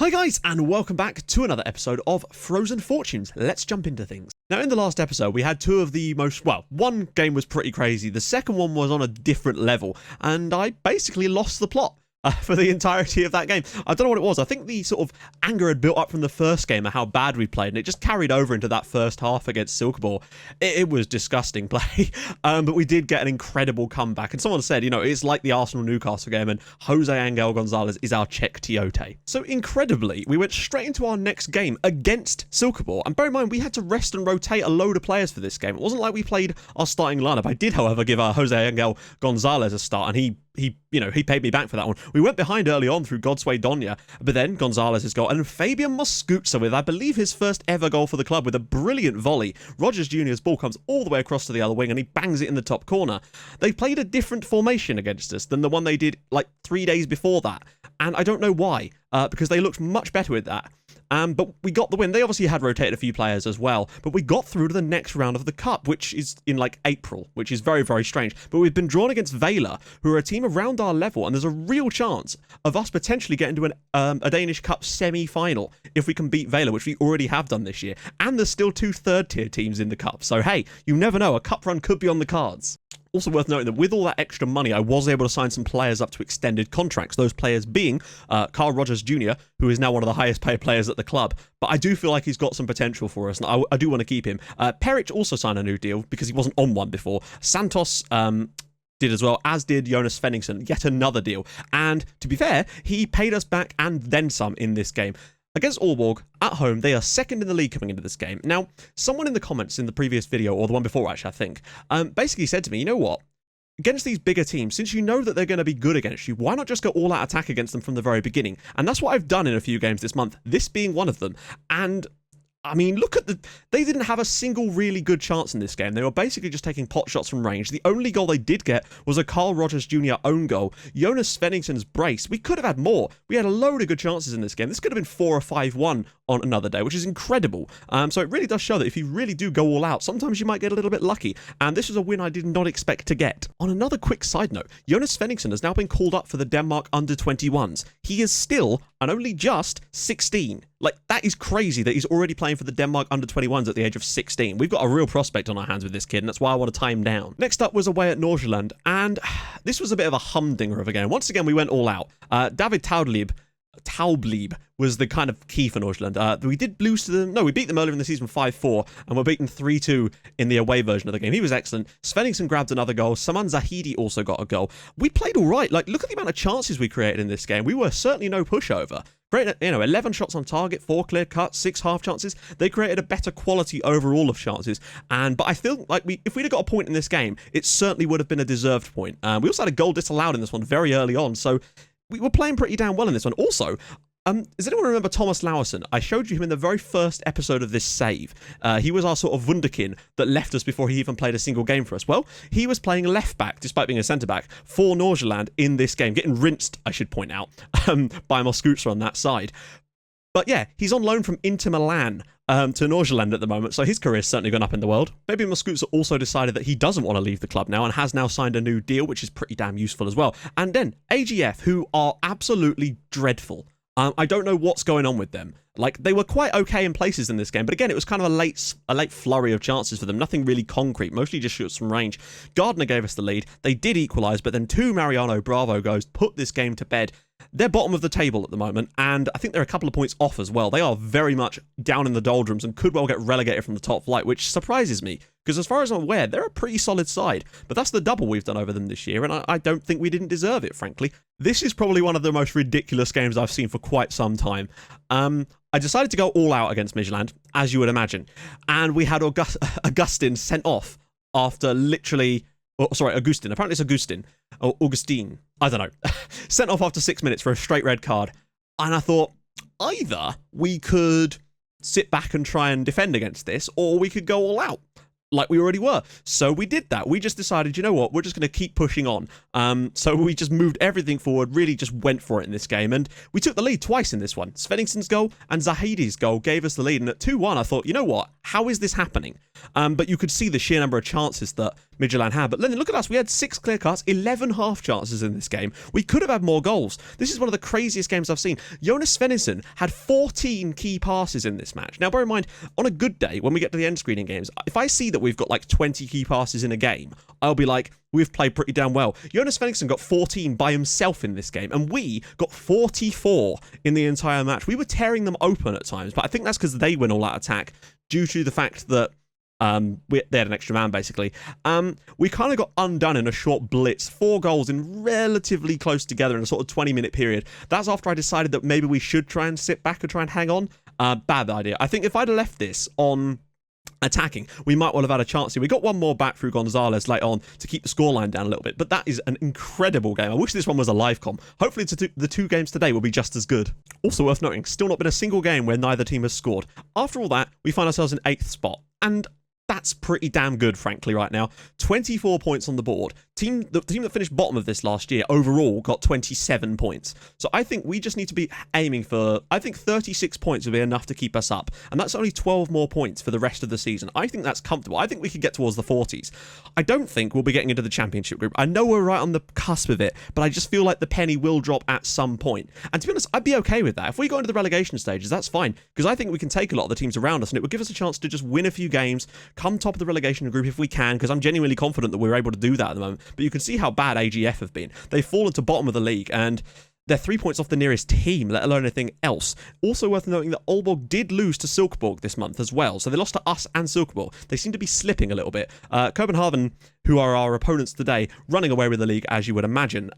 Hi guys, and welcome back to another episode of Frozen Fortunes. Let's jump into things. Now, in the last episode, we had two of the most, well, one game was pretty crazy. The second one was on a different level, and I basically lost the plot for the entirety of that game. I don't know what it was. I think the sort of anger had built up from the first game of how bad we played, and it just carried over into that first half against Silkeborg. It was disgusting play, but we did get an incredible comeback. And someone said, you know, it's like the Arsenal-Newcastle game, and Jose Angel Gonzalez is our Czech Tiote. So incredibly, we went straight into our next game against Silkeborg. And bear in mind, we had to rest and rotate a load of players for this game. It wasn't like we played our starting lineup. I did, however, give Jose Angel Gonzalez a start, and he paid me back for that one. We went behind early on through Godsway Donya, but then Gonzalez's goal, and Fabian Moscuza with, I believe, his first ever goal for the club with a brilliant volley. Rogers Jr.'s ball comes all the way across to the other wing, and he bangs it in the top corner. They played a different formation against us than the one they did like 3 days before that, and I don't know why, because they looked much better with that. But we got the win. They obviously had rotated a few players as well, but we got through to the next round of the Cup, which is in like April, which is very, very strange. But we've been drawn against Vela, who are a team around our level, and there's a real chance of us potentially getting to a Danish Cup semi-final if we can beat Vela, which we already have done this year. And there's still two third-tier teams in the Cup. So hey, you never know, a Cup run could be on the cards. Also worth noting that with all that extra money, I was able to sign some players up to extended contracts. Those players being Carl Rogers Jr., who is now one of the highest paid players at the club. But I do feel like he's got some potential for us, and I do want to keep him. Peric also signed a new deal because he wasn't on one before. Santos did as well, as did Jonas Svenningsson, yet another deal. And to be fair, he paid us back and then some in this game. Against Aalborg, at home, they are second in the league coming into this game. Now, someone in the comments in the previous video, or the one before actually, I think, basically said to me, you know what? Against these bigger teams, since you know that they're going to be good against you, why not just go all-out attack against them from the very beginning? And that's what I've done in a few games this month, this being one of them. And I mean, look at they didn't have a single really good chance in this game. They were basically just taking pot shots from range. The only goal they did get was a Carl Rogers Jr. own goal. Jonas Svenningsson's brace. We could have had more. We had a load of good chances in this game. This could have been 4 or 5-1 on another day, which is incredible. So it really does show that if you really do go all out, sometimes you might get a little bit lucky. And this is a win I did not expect to get. On another quick side note, Jonas Svenningsson has now been called up for the Denmark under-21s. He is still, and only just, 16. Like, that is crazy that he's already playing for the Denmark under-21s at the age of 16. We've got a real prospect on our hands with this kid, and that's why I want to tie him down. Next up was away at Nordsjælland, and this was a bit of a humdinger of a game. Once again, we went all out. David Taubleib was the kind of key for Nordsjælland. We did lose to them. No, we beat them earlier in the season 5-4, and we're beaten 3-2 in the away version of the game. He was excellent. Svenningsson grabbed another goal. Saman Zahidi also got a goal. We played all right. Like, look at the amount of chances we created in this game. We were certainly no pushover. Great, 11 shots on target, 4 clear cuts, 6 half chances. They created a better quality overall of chances. But I feel like if we'd have got a point in this game, it certainly would have been a deserved point. We also had a goal disallowed in this one very early on, so we were playing pretty damn well in this one. Also, does anyone remember Thomas Lauerson? I showed you him in the very first episode of this save. He was our sort of wunderkind that left us before he even played a single game for us. Well, he was playing left back, despite being a centre back, for Nordsjælland in this game, getting rinsed, I should point out, by Moscuza on that side. But yeah, he's on loan from Inter Milan to Nordsjælland at the moment, so his career's certainly gone up in the world. Maybe Moscuza also decided that he doesn't want to leave the club now and has now signed a new deal, which is pretty damn useful as well. And then AGF, who are absolutely dreadful. I don't know what's going on with them. Like, they were quite okay in places in this game, but again, it was kind of a late flurry of chances for them. Nothing really concrete, mostly just shoots from range. Gardner gave us the lead. They did equalise, but then 2 Mariano Bravo goals put this game to bed. They're bottom of the table at the moment, and I think they're a couple of points off as well. They are very much down in the doldrums and could well get relegated from the top flight, which surprises me, because as far as I'm aware, they're a pretty solid side. But that's the double we've done over them this year, and I don't think we didn't deserve it, frankly. This is probably one of the most ridiculous games I've seen for quite some time. I decided to go all out against Midtjylland, as you would imagine, and we had Augustin sent off after literally... Oh, sorry, Augustin. Apparently it's Augustin. Or Augustine. I don't know. Sent off after 6 minutes for a straight red card. And I thought, either we could sit back and try and defend against this, or we could go all out, like we already were. So we did that. We just decided, you know what, we're just going to keep pushing on. So we just moved everything forward, really just went for it in this game. And we took the lead twice in this one. Svenningsson's goal and Zahidi's goal gave us the lead. And at 2-1, I thought, you know what, how is this happening? But you could see the sheer number of chances that Midtjylland had. But then look at us. We had 6 clear cuts, 11 half chances in this game. We could have had more goals. This is one of the craziest games I've seen. Jonas Svenny had 14 key passes in this match. Now, bear in mind, on a good day, when we get to the end screening games, if I see that we've got like 20 key passes in a game, I'll be like, we've played pretty damn well. Jonas Svenny got 14 by himself in this game, and we got 44 in the entire match. We were tearing them open at times, but I think that's because they went all out attack due to the fact that they had an extra man, basically. We kind of got undone in a short blitz. 4 goals in relatively close together in a sort of 20-minute period. That's after I decided that maybe we should try and sit back and try and hang on. Bad idea. I think if I'd have left this on attacking, we might well have had a chance here. We got one more back through Gonzalez late on to keep the scoreline down a little bit, but that is an incredible game. I wish this one was a live com. Hopefully the 2 games today will be just as good. Also worth noting, still not been a single game where neither team has scored. After all that, we find ourselves in 8th spot, and that's pretty damn good, frankly, right now. 24 points on the board. The team that finished bottom of this last year overall got 27 points. So I think we just need to be aiming for, I think 36 points would be enough to keep us up. And that's only 12 more points for the rest of the season. I think that's comfortable. I think we could get towards the 40s. I don't think we'll be getting into the championship group. I know we're right on the cusp of it, but I just feel like the penny will drop at some point. And to be honest, I'd be okay with that. If we go into the relegation stages, that's fine, because I think we can take a lot of the teams around us, and it would give us a chance to just win a few games, come top of the relegation group if we can, because I'm genuinely confident that we're able to do that at the moment. But you can see how bad AGF have been. They've fallen to bottom of the league, and they're 3 points off the nearest team, let alone anything else. Also worth noting that Aalborg did lose to Silkeborg this month as well, so they lost to us and Silkeborg. They seem to be slipping a little bit. Copenhagen, who are our opponents today, running away with the league, as you would imagine.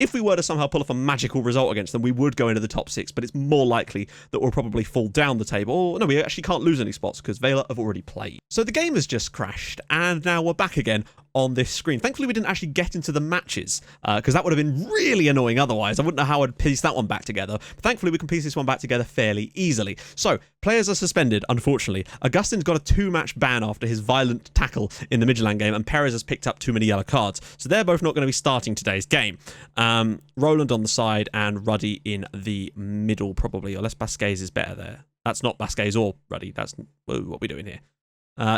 If we were to somehow pull off a magical result against them, we would go into the top 6, but it's more likely that we'll probably fall down the table. Or, no, we actually can't lose any spots because Vela have already played. So the game has just crashed, and now we're back again on this screen. Thankfully, we didn't actually get into the matches, because that would have been really annoying otherwise. I wouldn't know how I'd piece that one back together. But thankfully, we can piece this one back together fairly easily. So, players are suspended, unfortunately. Augustin's got a 2-match ban after his violent tackle in the Midtjylland game, and Perez has picked up too many yellow cards. So they're both not going to be starting today's game. Roland on the side and Ruddy in the middle, probably. Unless Basquez is better there. That's not Basquez or Ruddy. That's what are we doing here?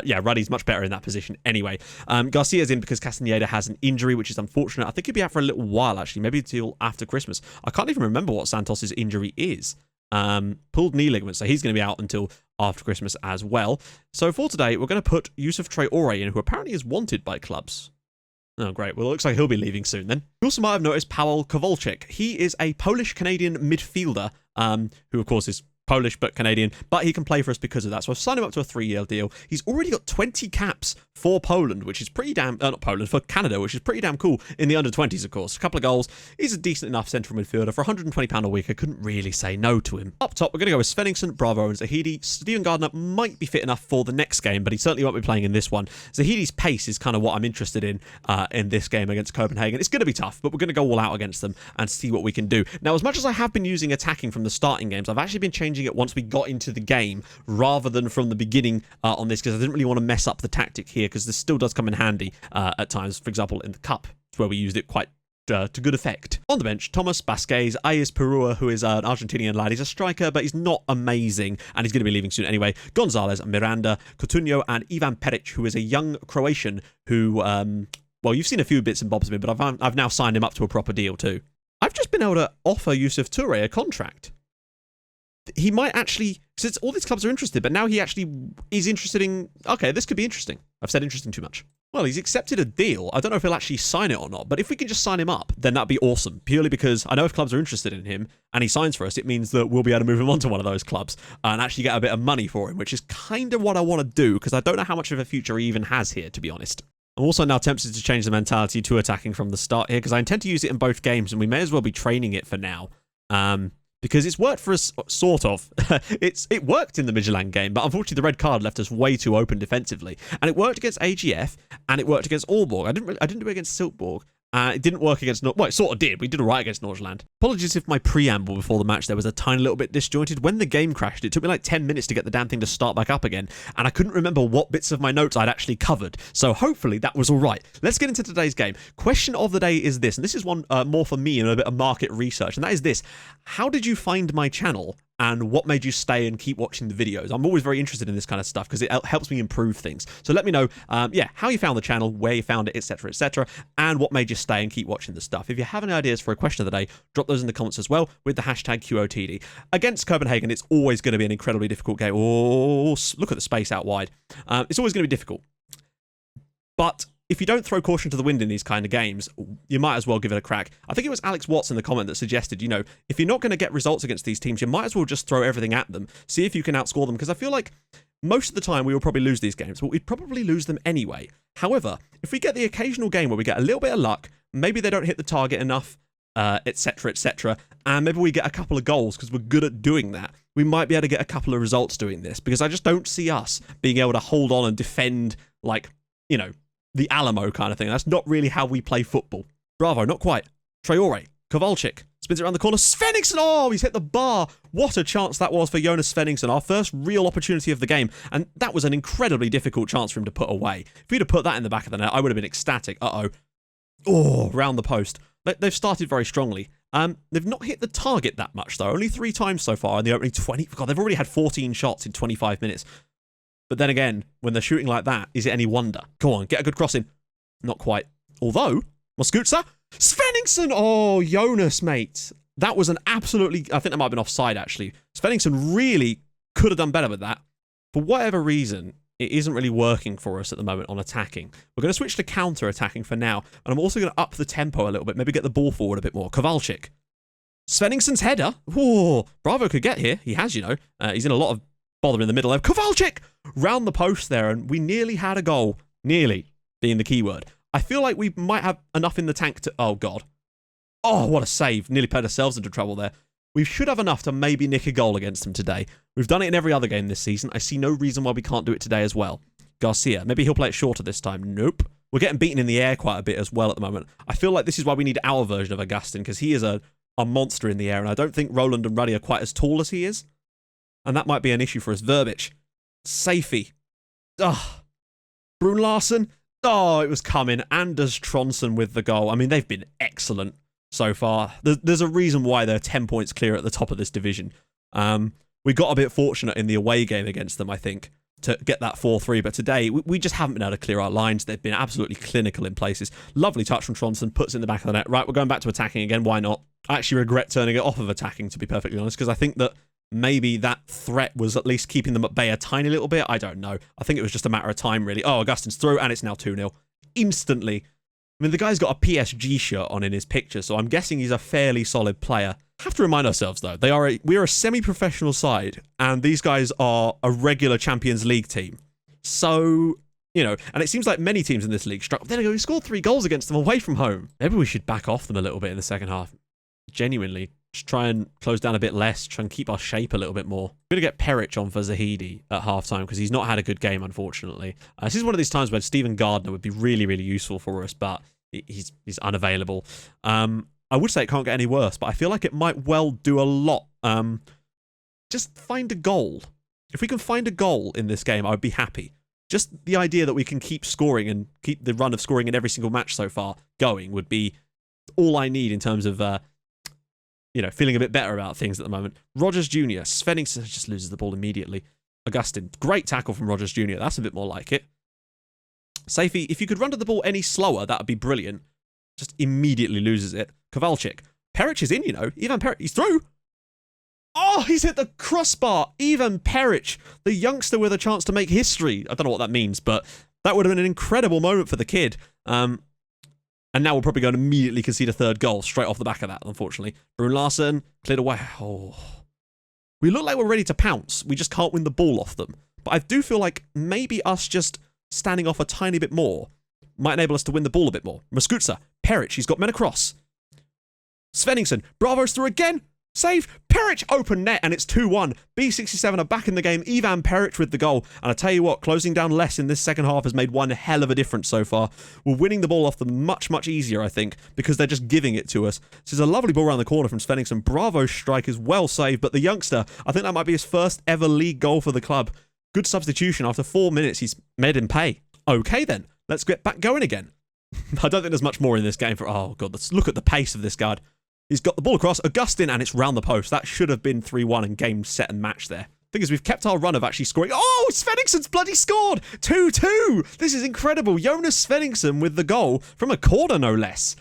Yeah, Ruddy's much better in that position anyway. Garcia's in because Castaneda has an injury, which is unfortunate. I think he'll be out for a little while, actually. Maybe until after Christmas. I can't even remember what Santos's injury is. Pulled knee ligament, so he's going to be out until after Christmas as well. So for today, we're going to put Yusuf Traore in, who apparently is wanted by clubs. Oh, great. Well, it looks like he'll be leaving soon then. You also might have noticed Paweł Kowalczyk. He is a Polish-Canadian midfielder, who, of course, is Polish but Canadian, but he can play for us because of that. So I've signed him up to a 3-year deal. He's already got 20 caps for Poland, which is pretty damn... not Poland, for Canada, which is pretty damn cool in the under-20s, of course. A couple of goals. He's a decent enough central midfielder. For £120 a week, I couldn't really say no to him. Up top, we're going to go with Svenningsson, Bravo, and Zahidi. Steven Gardner might be fit enough for the next game, but he certainly won't be playing in this one. Zahidi's pace is kind of what I'm interested in this game against Copenhagen. It's going to be tough, but we're going to go all out against them and see what we can do. Now, as much as I have been using attacking from the starting games, I've actually been changing it once we got into the game rather than from the beginning on this, because I didn't really want to mess up the tactic here, because this still does come in handy at times. For example, in the Cup, where we used it quite to good effect. On the bench, Thomas Basquez, Ayes Perua, who is an Argentinian lad. He's a striker, but he's not amazing, and he's going to be leaving soon anyway. Gonzalez, Miranda, Coutinho, and Ivan Peric, who is a young Croatian who, well, you've seen a few bits and bobs of him, but I've now signed him up to a proper deal too. I've just been able to offer Yusuf Toure a contract. He might actually, since all these clubs are interested, but now he actually is interested in, okay, this could be interesting. I've said interesting too much. Well, he's accepted a deal. I don't know if he'll actually sign it or not, but if we can just sign him up, then that'd be awesome. Purely because I know if clubs are interested in him and he signs for us, it means that we'll be able to move him on to one of those clubs and actually get a bit of money for him, which is kind of what I want to do, because I don't know how much of a future he even has here, to be honest. I'm also now tempted to change the mentality to attacking from the start here, because I intend to use it in both games, and we may as well be training it for now. Because it's worked for us, sort of. It worked in the Midtjylland game, but unfortunately the red card left us way too open defensively. And it worked against AGF, and it worked against Aalborg. I didn't do it against Silkeborg. It didn't work against... Well, it sort of did. We did all right against Nordsjælland. Apologies if my preamble before the match there was a tiny little bit disjointed. When the game crashed, it took me like 10 minutes to get the damn thing to start back up again, and I couldn't remember what bits of my notes I'd actually covered. So hopefully that was all right. Let's get into today's game. Question of the day is this, and this is one more for me and a bit of market research, and that is this. How did you find my channel? and what made you stay and keep watching the videos. I'm always very interested in this kind of stuff because it helps me improve things. So let me know, how you found the channel, where you found it, etc., and what made you stay and keep watching the stuff. If you have any ideas for a question of the day, drop those in the comments as well with the hashtag QOTD. Against Copenhagen, it's always going to be an incredibly difficult game. Oh, look at the space out wide. It's always going to be difficult. But if you don't throw caution to the wind in these kind of games, you might as well give it a crack. I think it was Alex Watts in the comment that suggested, if you're not going to get results against these teams, you might as well just throw everything at them, see if you can outscore them, because I feel like most of the time we will probably lose these games, but we'd probably lose them anyway. However, if we get the occasional game where we get a little bit of luck, maybe they don't hit the target enough, etc., and maybe we get a couple of goals because we're good at doing that, we might be able to get a couple of results doing this, because I just don't see us being able to hold on and defend, like, the Alamo kind of thing. That's not really how we play football. Bravo, not quite. Traore, Kowalczyk, spins it around the corner. Svenningsson, oh, he's hit the bar. What a chance that was for Jonas Svenningsson, our first real opportunity of the game. And that was an incredibly difficult chance for him to put away. If he'd have put that in the back of the net, I would have been ecstatic. Oh, round the post. They've started very strongly. They've not hit the target that much, though. Only 3 times so far in the opening 20. God, they've already had 14 shots in 25 minutes. But then again, when they're shooting like that, is it any wonder? Go on, get a good cross in. Not quite. Although, Moskutsa, Svenningsson! Oh, Jonas, mate. That was an absolutely... I think that might have been offside, actually. Svenningsson really could have done better with that. For whatever reason, it isn't really working for us at the moment on attacking. We're going to switch to counter-attacking for now, and I'm also going to up the tempo a little bit, maybe get the ball forward a bit more. Kowalczyk. Svenningsson's header. Oh, Bravo could get here. He has, he's in a lot of bother in the middle there. Kowalczyk! Round the post there, and we nearly had a goal. Nearly being the key word. I feel like we might have enough in the tank to... Oh, God. Oh, what a save. Nearly put ourselves into trouble there. We should have enough to maybe nick a goal against them today. We've done it in every other game this season. I see no reason why we can't do it today as well. Garcia. Maybe he'll play it shorter this time. Nope. We're getting beaten in the air quite a bit as well at the moment. I feel like this is why we need our version of Augustin, because he is a monster in the air, and I don't think Roland and Ruddy are quite as tall as he is. And that might be an issue for us. Verbic. Safey. Brun Larsen. Oh, it was coming. Anders Tronson with the goal. I mean, they've been excellent so far. There's a reason why they're 10 points clear at the top of this division. We got a bit fortunate in the away game against them, I think, to get that 4-3. But today, we just haven't been able to clear our lines. They've been absolutely clinical in places. Lovely touch from Tronson. Puts it in the back of the net. Right, we're going back to attacking again. Why not? I actually regret turning it off of attacking, to be perfectly honest, because I think that maybe that threat was at least keeping them at bay a tiny little bit. I don't know. I think it was just a matter of time, really. Oh, Augustin's through, and it's now 2-0. Instantly. I mean, the guy's got a PSG shirt on in his picture, so I'm guessing he's a fairly solid player. Have to remind ourselves, though, we are a semi-professional side, and these guys are a regular Champions League team. So, and it seems like many teams in this league struck. There we go, we scored 3 goals against them away from home. Maybe we should back off them a little bit in the second half. Genuinely. Just try and close down a bit less, try and keep our shape a little bit more. We're going to get Peric on for Zahidi at halftime because he's not had a good game, unfortunately. This is one of these times where Stephen Gardner would be really, really useful for us, but he's unavailable. I would say it can't get any worse, but I feel like it might well do a lot. Just find a goal. If we can find a goal in this game, I would be happy. Just the idea that we can keep scoring and keep the run of scoring in every single match so far going would be all I need in terms of... feeling a bit better about things at the moment. Rogers Jr. Svenningsson just loses the ball immediately. Augustin. Great tackle from Rogers Jr. That's a bit more like it. Safey, if you could run to the ball any slower, that would be brilliant. Just immediately loses it. Kowalczyk. Peric is in, Ivan Peric. He's through. Oh, he's hit the crossbar. Ivan Peric, the youngster with a chance to make history. I don't know what that means, but that would have been an incredible moment for the kid. And now we'll probably go and immediately concede a 3rd goal straight off the back of that, unfortunately. Brun Larsen cleared away. Oh. We look like we're ready to pounce. We just can't win the ball off them. But I do feel like maybe us just standing off a tiny bit more might enable us to win the ball a bit more. Moskutsa, Peric, he's got men across. Svenningsson, Bravo's through again. Save, Peric, open net, and it's 2-1. B67 are back in the game. Ivan Peric with the goal. And I tell you what, closing down less in this second half has made one hell of a difference so far. We're winning the ball off them much, much easier, I think, because they're just giving it to us. This is a lovely ball around the corner from Svenningsson. Bravo's strike is well saved, but the youngster, I think that might be his first ever league goal for the club. Good substitution. After 4 minutes, he's made him pay. Okay, then. Let's get back going again. I don't think there's much more in this game for... Oh, God, let's look at the pace of this guard. He's got the ball across. Augustin, and it's round the post. That should have been 3-1 and game, set, and match there. Thing is, we've kept our run of actually scoring. Oh, Svenningson's bloody scored! 2-2! This is incredible. Jonas Svenningsson with the goal from a corner, no less.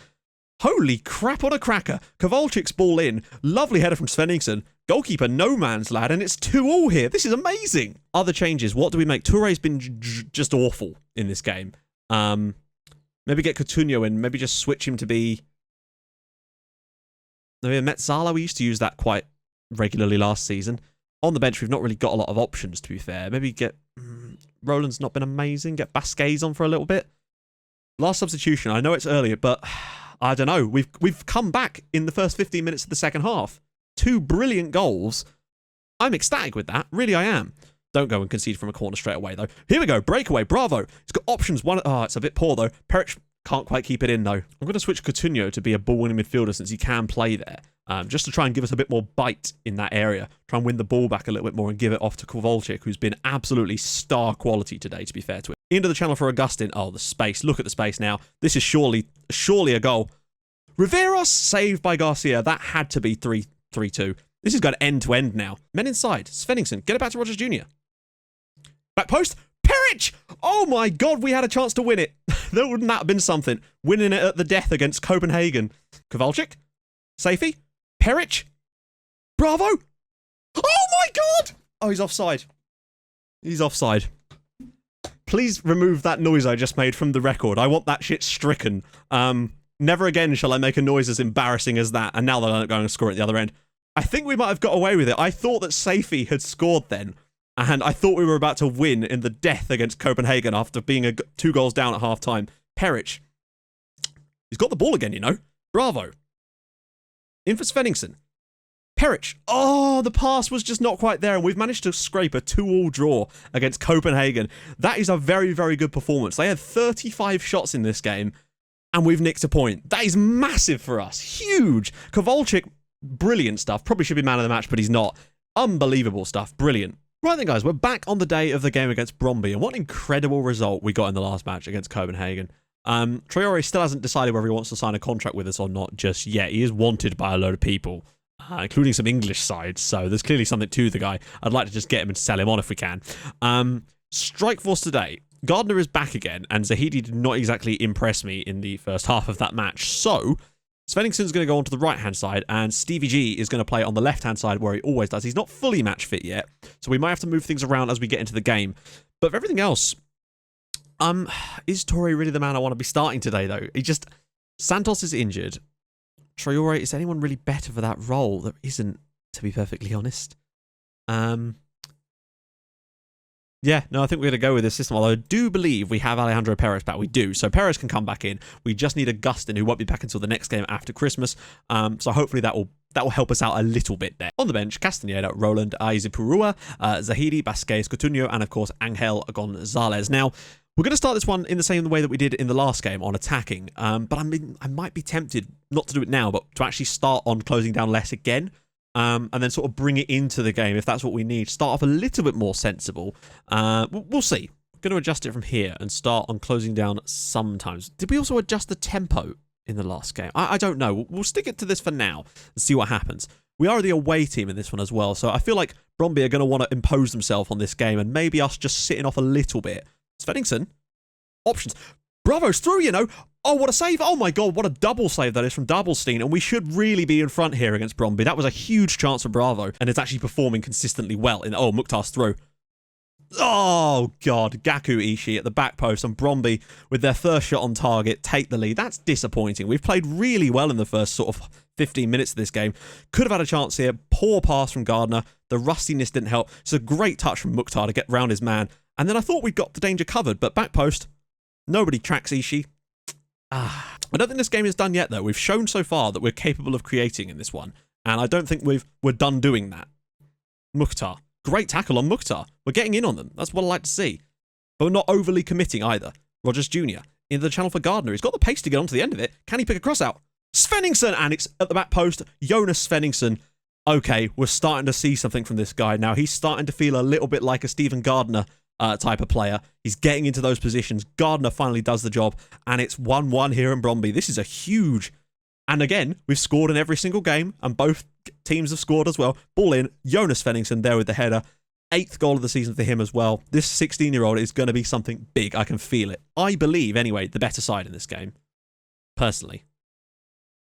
Holy crap, what a cracker. Kowalczyk's ball in. Lovely header from Svenningsson. Goalkeeper, no man's lad, and it's 2-2 here. This is amazing. Other changes. What do we make? Touré's been just awful in this game. Maybe get Coutinho in. Maybe just switch him to be... Maybe Metzala. We used to use that quite regularly last season. On the bench, we've not really got a lot of options, to be fair. Maybe get... Roland's not been amazing. Get Basquez on for a little bit. Last substitution. I know it's earlier, but... I don't know. We've come back in the first 15 minutes of the second half. 2 brilliant goals. I'm ecstatic with that. Really, I am. Don't go and concede from a corner straight away, though. Here we go. Breakaway. Bravo. He's got options. Oh, it's a bit poor, though. Perich can't quite keep it in, though. I'm going to switch Coutinho to be a ball-winning midfielder since he can play there. Just to try and give us a bit more bite in that area. Try and win the ball back a little bit more and give it off to Kowalczyk, who's been absolutely star quality today, to be fair to him. Into the channel for Augustin. Oh, the space. Look at the space now. This is surely a goal. Riveros saved by Garcia. That had to be 3-2. This is going end to end now. Men inside. Svenningsson. Get it back to Rogers Jr. Back post. Perich! Oh my god, we had a chance to win it. Wouldn't that have been something? Winning it at the death against Copenhagen. Kowalczyk. Safety. Perich. Bravo. Oh my god! Oh, he's offside. He's offside. Please remove that noise I just made from the record. I want that shit stricken. Never again shall I make a noise as embarrassing as that. And now that I'm going to score at the other end. I think we might have got away with it. I thought that Safey had scored then. And I thought we were about to win in the death against Copenhagen after being 2 goals down at half-time. Perich. He's got the ball again, you know. Bravo. In for Svenningsson. Perich. Oh, the pass was just not quite there, and we've managed to scrape a 2-2 draw against Copenhagen. That is a very, very good performance. They had 35 shots in this game, and we've nicked a point. That is massive for us. Huge. Kowalczyk, brilliant stuff. Probably should be man of the match, but he's not. Unbelievable stuff. Brilliant. Right then, guys, we're back on the day of the game against Bromby, and what an incredible result we got in the last match against Copenhagen. Traore still hasn't decided whether he wants to sign a contract with us or not just yet. He is wanted by a load of people, including some English sides, so there's clearly something to the guy. I'd like to just get him and sell him on if we can. Strike Force today. Gardner is back again, and Zahidi did not exactly impress me in the first half of that match, so Svenningson's going to go onto the right-hand side, and Stevie G is going to play on the left-hand side where he always does. He's not fully match fit yet, so we might have to move things around as we get into the game. But for everything else, is Torre really the man I want to be starting today, though? Santos is injured. Traore, is anyone really better for that role? There isn't, to be perfectly honest. Yeah, no, I think we're going to go with this system, although I do believe we have Alejandro Perez back. We do, so Perez can come back in. We just need Augustin, who won't be back until the next game after Christmas, so hopefully that will help us out a little bit there. On the bench, Castaneda, Roland, Aizipurua, Zahidi, Basquez, Coutinho, and of course, Angel Gonzalez. Now, we're going to start this one in the same way that we did in the last game on attacking, but I might be tempted not to do it now, but to actually start on closing down less again. And then sort of bring it into the game if that's what we need. Start off a little bit more sensible. We'll see. I'm going to adjust it from here and start on closing down sometimes. Did we also adjust the tempo in the last game? I don't know. We'll stick it to this for now and see what happens. We are the away team in this one as well, so I feel like Bromby are going to want to impose themselves on this game and maybe us just sitting off a little bit. Svenningsson. Options. Bravo's through, you know. Oh, what a save. Oh, my God. What a double save that is from Doublestein. And we should really be in front here against Bromby. That was a huge chance for Bravo. And it's actually performing consistently well. Oh, Mukhtar's through. Oh, God. Gaku Ishii at the back post and Bromby with their first shot on target take the lead. That's disappointing. We've played really well in the first sort of 15 minutes of this game. Could have had a chance here. Poor pass from Gardner. The rustiness didn't help. It's a great touch from Mukhtar to get round his man. And then I thought we'd got the danger covered, but back post. Nobody tracks Ishii. I don't think this game is done yet, though. We've shown so far that we're capable of creating in this one, and I don't think we're done doing that. Mukhtar. Great tackle on Mukhtar. We're getting in on them. That's what I like to see. But we're not overly committing either. Rogers Jr. into the channel for Gardner. He's got the pace to get onto the end of it. Can he pick a cross out? Svenningsson! And it's at the back post. Jonas Svenningsson. Okay, we're starting to see something from this guy now. He's starting to feel a little bit like a Stephen Gardner type of player. He's getting into those positions. Gardner finally does the job, and it's 1-1 here in Bromby. This is a huge And again, we've scored in every single game, and both teams have scored as well. Ball in, Jonas Svenningsson there with the header. 8th goal of the season for him as well. This 16-year-old is going to be something big. I can feel it. I believe, anyway, the better side in this game. Personally.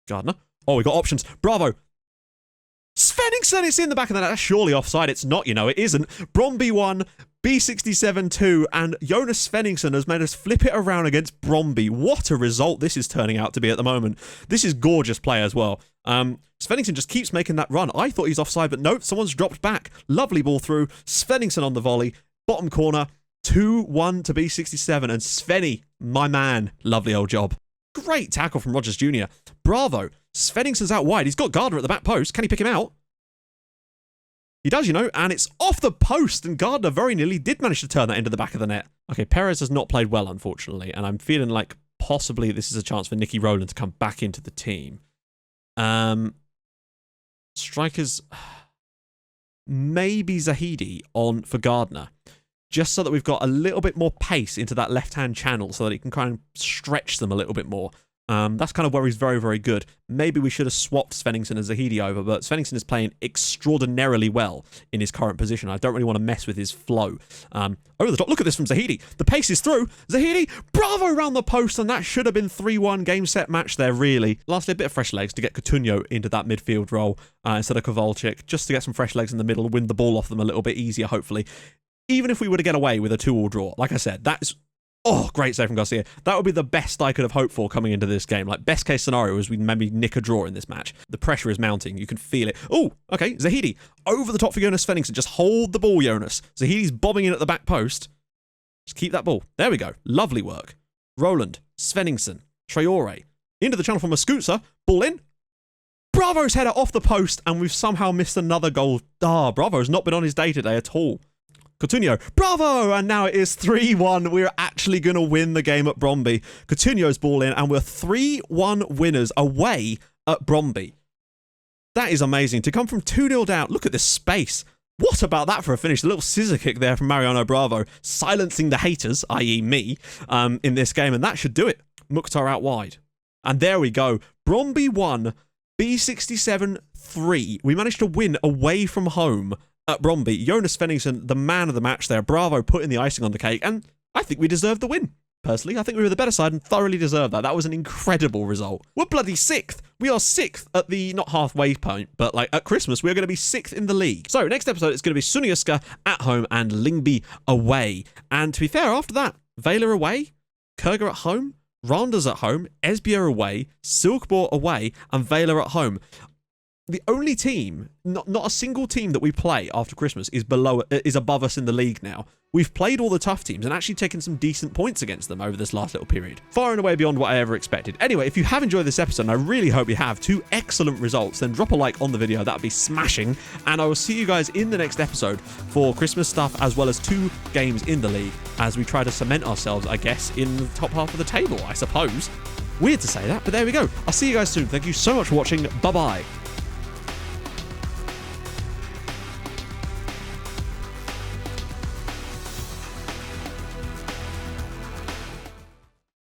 Gardner. Oh, we got options. Bravo. Svenningsson, it's in the back of the net. That's surely offside. It's not, you know, it isn't. Bromby 1, B67 2, and Jonas Svenningsson has made us flip it around against Bromby. What a result this is turning out to be at the moment. This is gorgeous play as well. Svenningsson just keeps making that run. I thought he's offside, but nope, someone's dropped back. Lovely ball through. Svenningsson on the volley. Bottom corner. 2-1 to B67, and Svenny, my man. Lovely old job. Great tackle from Rogers Jr. Bravo. Svenningsson's out wide. He's got Gardner at the back post. Can he pick him out? He does, you know, and it's off the post, and Gardner very nearly did manage to turn that into the back of the net. Okay, Perez has not played well, unfortunately, and I'm feeling like possibly this is a chance for Nicky Rowland to come back into the team. Strikers, maybe Zahidi on for Gardner, just so that we've got a little bit more pace into that left-hand channel so that he can kind of stretch them a little bit more. That's kind of where he's very, very good. Maybe we should have swapped Svenningsson and Zahidi over, but Svenningsson is playing extraordinarily well in his current position. I don't really want to mess with his flow. Over the top, look at this from Zahidi. The pace is through. Zahidi, bravo round the post, and that should have been 3-1 game set match there, really. Lastly, a bit of fresh legs to get Coutinho into that midfield role instead of Kowalczyk, just to get some fresh legs in the middle, win the ball off them a little bit easier, hopefully. Even if we were to get away with a 2-2 draw, like I said, that's... Oh, great save from Garcia. That would be the best I could have hoped for coming into this game. Like, best case scenario is we maybe nick a draw in this match. The pressure is mounting. You can feel it. Oh, okay. Zahidi. Over the top for Jonas Svenningsson. Just hold the ball, Jonas. Zahidi's bobbing in at the back post. Just keep that ball. There we go. Lovely work. Roland. Svenningsson. Traore. Into the channel from Mascuza. Ball in. Bravo's header off the post, and we've somehow missed another goal. Bravo's not been on his day today at all. Coutinho, bravo! And now it is 3-1. We're actually going to win the game at Bromby. Coutinho's ball in, and we're 3-1 winners away at Bromby. That is amazing. To come from 2-0 down, look at this space. What about that for a finish? The little scissor kick there from Mariano Bravo, silencing the haters, i.e. me, in this game, and that should do it. Mukhtar out wide. And there we go. Bromby 1, B67 3. We managed to win away from home at Bromby. Jonas Svenningsson, the man of the match there. Bravo putting the icing on the cake, and I think we deserved the win. Personally, I think we were the better side and thoroughly deserved that. That was an incredible result. We're bloody 6th. We are 6th at the, not halfway point, but like at Christmas, we're going to be 6th in the league. So next episode, it's going to be Sunniuska at home and Lyngby away. And to be fair, after that, Vela away, Kurga at home, Randers at home, Esbjerg away, Silkeborg away, and Vela at home. The only team, not a single team that we play after Christmas is above us in the league now. We've played all the tough teams and actually taken some decent points against them over this last little period. Far and away beyond what I ever expected. Anyway, if you have enjoyed this episode, and I really hope you have, 2 excellent results, then drop a like on the video. That would be smashing. And I will see you guys in the next episode for Christmas stuff, as well as 2 games in the league, as we try to cement ourselves, I guess, in the top half of the table, I suppose. Weird to say that, but there we go. I'll see you guys soon. Thank you so much for watching. Bye-bye.